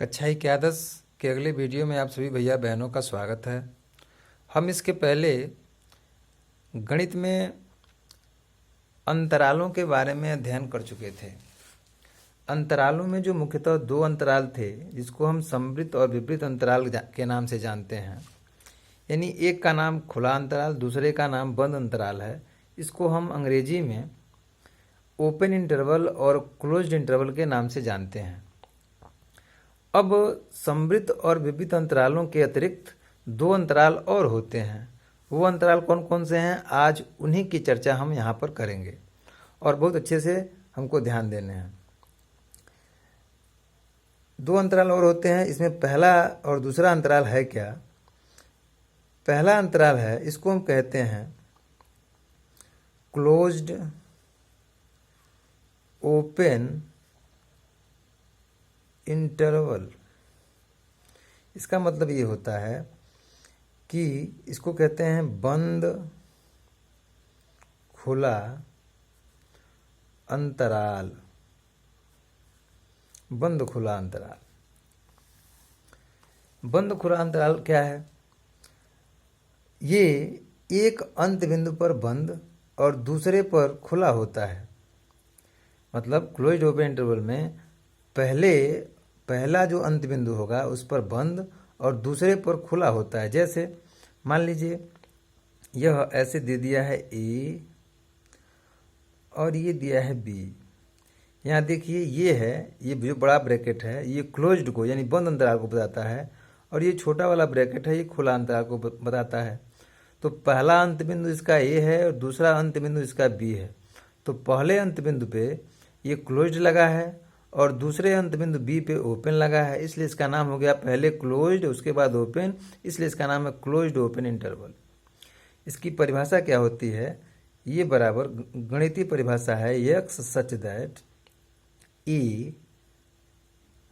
कक्षा एकादश के अगले वीडियो में आप सभी भैया बहनों का स्वागत है। हम इसके पहले गणित में अंतरालों के बारे में अध्ययन कर चुके थे। अंतरालों में जो मुख्यतः दो अंतराल थे जिसको हम समवृत्त और विपरीत अंतराल के नाम से जानते हैं, यानी एक का नाम खुला अंतराल, दूसरे का नाम बंद अंतराल है। इसको हम अंग्रेजी में ओपन इंटरवल और क्लोज्ड इंटरवल के नाम से जानते हैं। अब समवृत्त और विपरीत अंतरालों के अतिरिक्त दो अंतराल और होते हैं। वो अंतराल कौन कौन से हैं, आज उन्हीं की चर्चा हम यहाँ पर करेंगे और बहुत अच्छे से हमको ध्यान देने हैं। दो अंतराल और होते हैं। इसमें पहला और दूसरा अंतराल है क्या? पहला अंतराल है, इसको हम कहते हैं क्लोज्ड ओपन इंटरवल। इसका मतलब ये होता है कि इसको कहते हैं बंद खुला अंतराल। बंद खुला अंतराल। बंद खुला अंतराल क्या है? ये एक अंत बिंदु पर बंद और दूसरे पर खुला होता है। मतलब क्लोज्ड ओपन इंटरवल में पहला जो अंत बिंदु होगा उस पर बंद और दूसरे पर खुला होता है। जैसे मान लीजिए यह ऐसे दे दिया है ए और ये दिया है बी। यहाँ देखिए ये जो बड़ा ब्रैकेट है ये क्लोज्ड को यानी बंद अंतराल को बताता है और ये छोटा वाला ब्रैकेट है ये खुला अंतराल को बताता है। तो पहला अंत बिंदु इसका ए है और दूसरा अंत बिंदु इसका बी है। तो पहले अंत बिंदु पे ये क्लोज्ड लगा है और दूसरे अंत बिंदु बी पे ओपन लगा है, इसलिए इसका नाम हो गया पहले क्लोज्ड उसके बाद ओपन, इसलिए इसका नाम है क्लोज्ड ओपन इंटरवल। इसकी परिभाषा क्या होती है? ये बराबर गणितीय परिभाषा है x such that A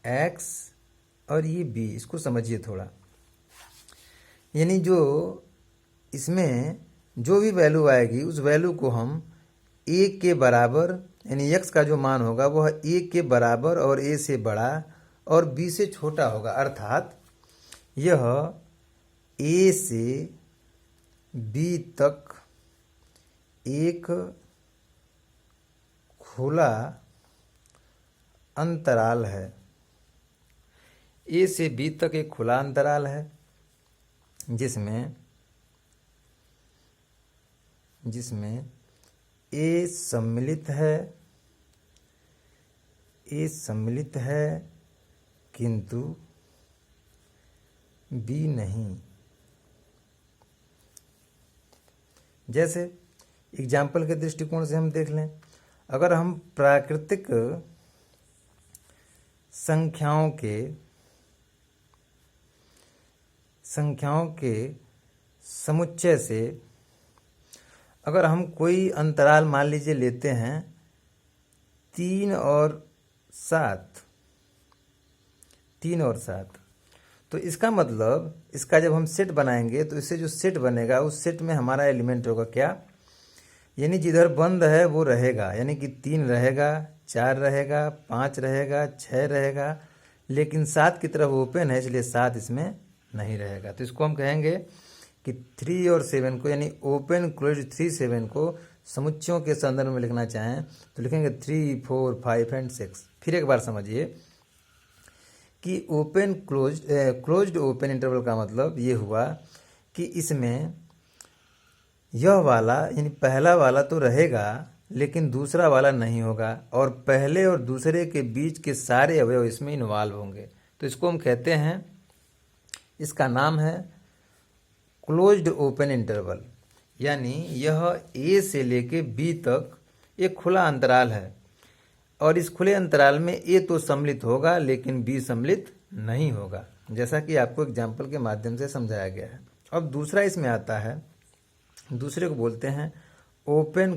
x और ये बी। इसको समझिए थोड़ा, यानी जो इसमें जो भी वैल्यू आएगी उस वैल्यू को हम ए के बराबर यानी x का जो मान होगा वह a के बराबर और a से बड़ा और b से छोटा होगा। अर्थात यह a से b तक एक खुला अंतराल है। a से b तक एक खुला अंतराल है जिसमें ए सम्मिलित है किंतु बी नहीं। जैसे एग्जाम्पल के दृष्टिकोण से हम देख लें, अगर हम प्राकृतिक संख्याओं के समुच्चय से अगर हम कोई अंतराल मान लीजिए लेते हैं 3 और 7, तो इसका मतलब इसका जब हम सेट बनाएंगे तो इससे जो सेट बनेगा उस सेट में हमारा एलिमेंट होगा क्या? यानी जिधर बंद है वो रहेगा, यानी कि 3 रहेगा, 4 रहेगा, 5 रहेगा, 6 रहेगा, लेकिन 7 की तरफ ओपन है इसलिए 7 इसमें नहीं रहेगा। तो इसको हम कहेंगे कि 3 और 7 को यानी ओपन क्लोज्ड 3 7 को समुच्चयों के संदर्भ में लिखना चाहें तो लिखेंगे 3 4 5 एंड 6। फिर एक बार समझिए कि ओपन क्लोज्ड ओपन इंटरवल का मतलब ये हुआ कि इसमें यह वाला यानी पहला वाला तो रहेगा लेकिन दूसरा वाला नहीं होगा और पहले और दूसरे के बीच के सारे अवयव इसमें इन्वॉल्व होंगे। तो इसको हम कहते हैं, इसका नाम है क्लोज्ड ओपन इंटरवल। यानी यह ए से लेके बी तक एक खुला अंतराल है और इस खुले अंतराल में ए तो सम्मिलित होगा लेकिन बी सम्मिलित नहीं होगा, जैसा कि आपको एग्जाम्पल के माध्यम से समझाया गया है। अब दूसरा इसमें आता है, दूसरे को बोलते हैं ओपन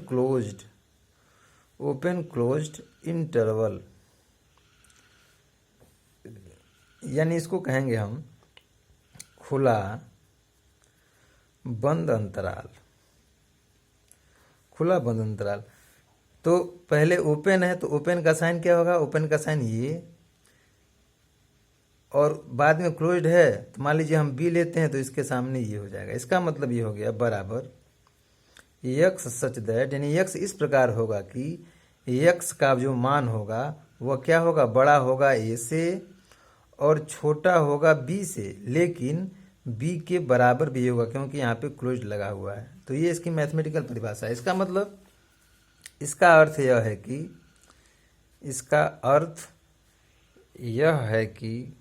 क्लोज्ड इंटरवल। यानी इसको कहेंगे हम खुला बंद अंतराल। तो पहले ओपन है तो ओपन का साइन क्या होगा? ओपन का साइन और बाद में क्लोज्ड है, तो मान लीजिए हम बी लेते हैं तो इसके सामने ये हो जाएगा। इसका मतलब ये हो गया बराबर यक्स सच दैट, यानी यक्स इस प्रकार होगा कि यक्स का जो मान होगा वह क्या होगा, बड़ा होगा ए से और छोटा होगा बी से, लेकिन बी के बराबर भी होगा क्योंकि यहाँ पे क्लोज लगा हुआ है। तो ये इसकी मैथमेटिकल परिभाषा है। इसका मतलब, इसका अर्थ यह है कि, इसका अर्थ यह है कि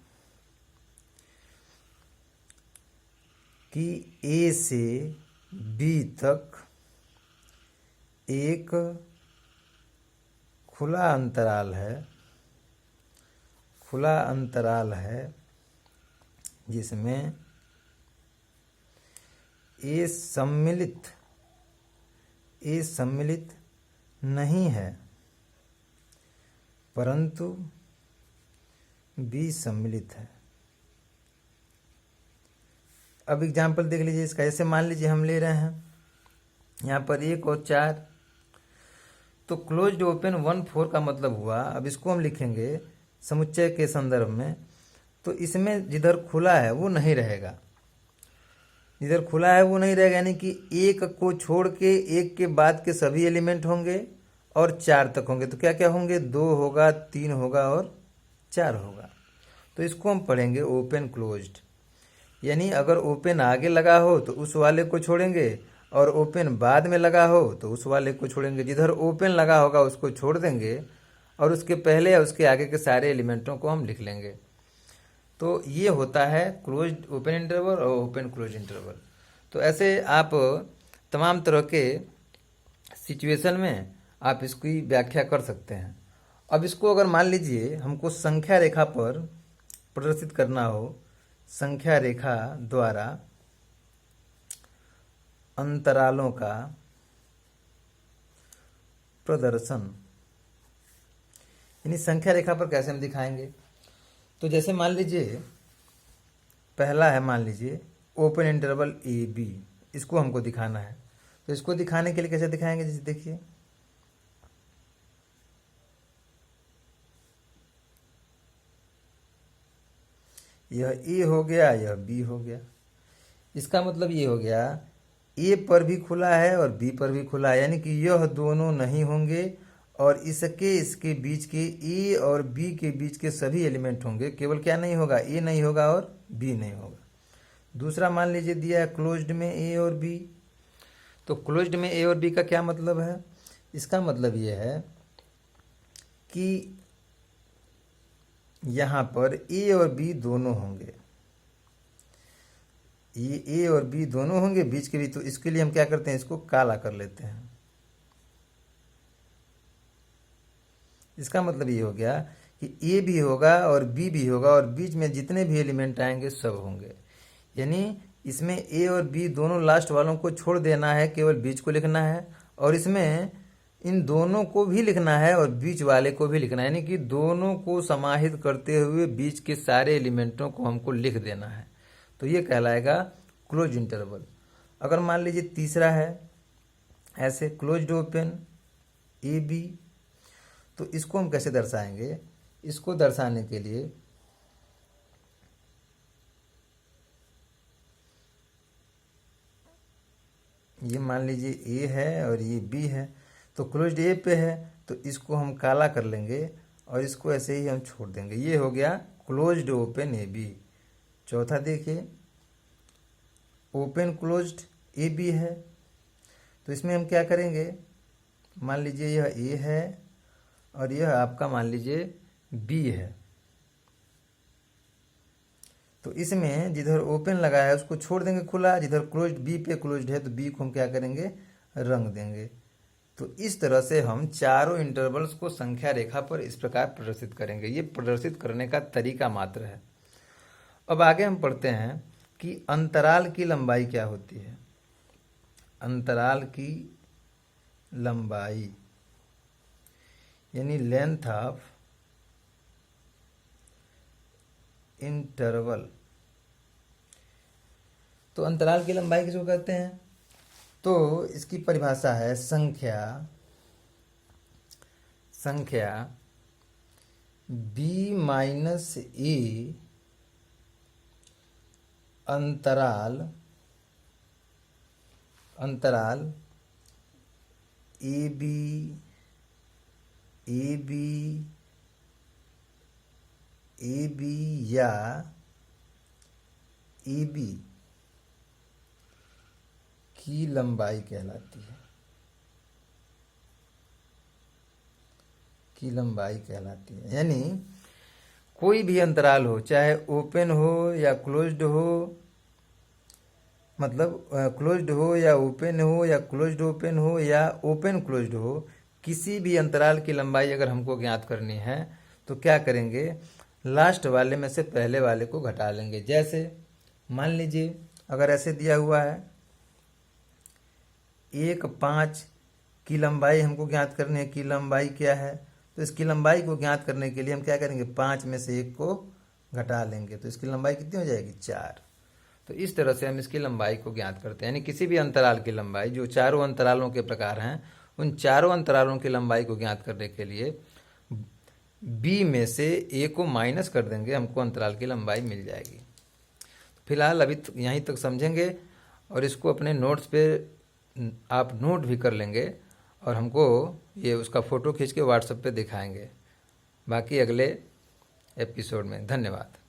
ए से बी तक एक खुला अंतराल है जिसमें ए सम्मिलित नहीं है परंतु बी सम्मिलित है। अब एग्जाम्पल देख लीजिए इसका। ऐसे मान लीजिए हम ले रहे हैं यहाँ पर 1 और 4, तो क्लोज्ड ओपन 1/4 का मतलब हुआ। अब इसको हम लिखेंगे समुच्चय के संदर्भ में, तो इसमें जिधर खुला है वो नहीं रहेगा, जिधर खुला है वो नहीं रहेगा, यानी कि 1 को छोड़ के 1 के बाद के सभी एलिमेंट होंगे और 4 तक होंगे। तो क्या क्या होंगे, 2 होगा, 3 होगा और 4 होगा। तो इसको हम पढ़ेंगे ओपन क्लोज्ड, यानी अगर ओपन आगे लगा हो तो उस वाले को छोड़ेंगे और ओपन बाद में लगा हो तो उस वाले को छोड़ेंगे। जिधर ओपन लगा होगा उसको छोड़ देंगे और उसके पहले या उसके आगे के सारे एलिमेंटों को हम लिख लेंगे। तो ये होता है क्लोज्ड ओपन इंटरवल और ओपन क्लोज इंटरवल। तो ऐसे आप तमाम तरह के सिचुएशन में आप इसकी व्याख्या कर सकते हैं। अब इसको अगर मान लीजिए हमको संख्या रेखा पर प्रदर्शित करना हो, संख्या रेखा द्वारा अंतरालों का प्रदर्शन, यानी संख्या रेखा पर कैसे हम दिखाएंगे। तो जैसे मान लीजिए पहला है, मान लीजिए ओपन इंटरवल ए बी, इसको हमको दिखाना है। तो इसको दिखाने के लिए कैसे दिखाएंगे, जैसे देखिए यह ए हो गया, यह बी हो गया। इसका मतलब ये हो गया ए पर भी खुला है और बी पर भी खुला है, यानी कि यह दोनों नहीं होंगे और इसके बीच के ए और बी के बीच के सभी एलिमेंट होंगे। केवल क्या नहीं होगा, ए नहीं होगा और बी नहीं होगा। दूसरा मान लीजिए दिया है क्लोज्ड में ए और बी। तो क्लोज्ड में ए और बी का क्या मतलब है, इसका मतलब ये है कि यहाँ पर ए और बी दोनों होंगे, ये ए और बी दोनों होंगे बीच के भी। तो इसके लिए हम क्या करते हैं, इसको काला कर लेते हैं। इसका मतलब ये हो गया कि ए भी होगा और बी भी होगा और बीच में जितने भी एलिमेंट आएंगे सब होंगे। यानी इसमें ए और बी दोनों लास्ट वालों को छोड़ देना है, केवल बीच को लिखना है, और इसमें इन दोनों को भी लिखना है और बीच वाले को भी लिखना है, यानी कि दोनों को समाहित करते हुए बीच के सारे एलिमेंटों को हमको लिख देना है। तो ये कहलाएगा क्लोज इंटरवल। अगर मान लीजिए तीसरा है ऐसे क्लोज्ड ओपन ए बी, तो इसको हम कैसे दर्शाएंगे। इसको दर्शाने के लिए ये मान लीजिए ए है और ये बी है, तो क्लोज्ड ए पे है तो इसको हम काला कर लेंगे और इसको ऐसे ही हम छोड़ देंगे। ये हो गया क्लोज्ड ओपन ए बी। चौथा देखिए ओपन क्लोज्ड ए बी है, तो इसमें हम क्या करेंगे, मान लीजिए यह ए है और यह आपका मान लीजिए बी है। तो इसमें जिधर ओपन लगा है उसको छोड़ देंगे खुला, जिधर क्लोज्ड बी पे क्लोज्ड है तो बी को हम क्या करेंगे, रंग देंगे। तो इस तरह से हम चारों इंटरवल्स को संख्या रेखा पर इस प्रकार प्रदर्शित करेंगे। ये प्रदर्शित करने का तरीका मात्र है। अब आगे हम पढ़ते हैं कि अंतराल की लंबाई क्या होती है। अंतराल की लंबाई यानी लेंथ ऑफ इंटरवल। तो अंतराल की लंबाई किसको कहते हैं, तो इसकी परिभाषा है संख्या b माइनस ए अंतराल ए बी या ए बी की लंबाई कहलाती है, यानी कोई भी अंतराल हो, चाहे ओपन हो या क्लोज्ड हो, मतलब क्लोज्ड हो या ओपन हो या क्लोज्ड ओपन हो या ओपन क्लोज्ड हो, किसी भी अंतराल की लंबाई अगर हमको ज्ञात करनी है तो क्या करेंगे, लास्ट वाले में से पहले वाले को घटा लेंगे। जैसे मान लीजिए अगर ऐसे दिया हुआ है 1,5 की लंबाई हमको ज्ञात करनी है, की लंबाई क्या है, तो इसकी लंबाई को ज्ञात करने के लिए हम क्या करेंगे, 5 में से 1 को घटा लेंगे, तो इसकी लंबाई कितनी हो जाएगी, 4। तो इस तरह से हम इसकी लंबाई को ज्ञात करते हैं, यानी किसी भी अंतराल की लंबाई, जो चारों अंतरालों के प्रकार हैं, उन चारों अंतरालों की लंबाई को ज्ञात करने के लिए बी में से ए को माइनस कर देंगे, हमको अंतराल की लंबाई मिल जाएगी। फिलहाल अभी यहीं तक समझेंगे और इसको अपने नोट्स पे आप नोट भी कर लेंगे और हमको ये उसका फ़ोटो खींच के व्हाट्सएप पे दिखाएंगे। बाकी अगले एपिसोड में। धन्यवाद।